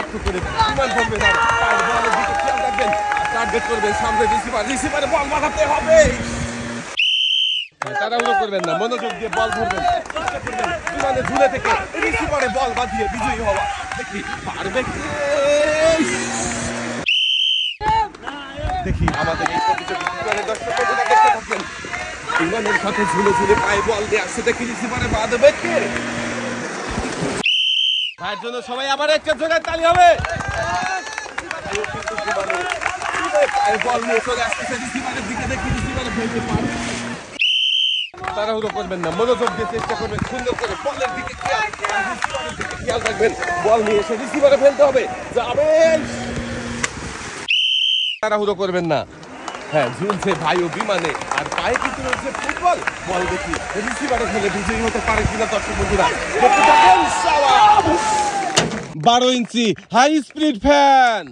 লক্ষ্য করে বিমান ধরবেন আর পায়ের বলের দিকে খেয়াল রাখবেন আর টার্গেট করবেন সামনে রিসিভারে বল পাঠাতে হবে। তাড়াহুড়ো করবেন না, মনোযোগ দিয়ে বল ধরবেন, চেষ্টা করবেন বিমানে ঝুলে থেকে রিসিভারে বল বাঁধিয়ে বিজয়ী হওয়া। দেখি পারবে কি? দেখি আমাদের এই প্রতিযোগী বিমানের দর্শক বন্ধুরা দেখতে থাকেন, বিমানের সাথে ঝুলে ঝুলে পায়ে বল দিয়ে আসছে, দেখি রিসিভারে বাঁধবে কে? তার জন্য সবাই আবার একটা জোরে তালি হবে। বল নিয়ে চলে আসতেছে রিসিভারের দিকে, দেখি রিসিভারে ফেলতে পারবে। তাড়াহুড়ো করবেন না, মনোযোগ দিয়ে চেষ্টা করবেন সুন্দর করে বলের দিকে খেয়াল রাখবেন, বল নিয়ে এসে রিসিভারে ফেলতে হবে। যাবেন, তাড়াহুড়ো করবেন না। হ্যাঁ, ঝুলছে ভাই ও বিমানে আর পায়ে কিন্তু রয়েছে ফুটবল। বল দেখি রিসিভারে ফেলে বিজয়ী হতে পারে কিনা দর্শক বন্ধুরা। 12 ইঞ্চি হাই স্পিড ফ্যান।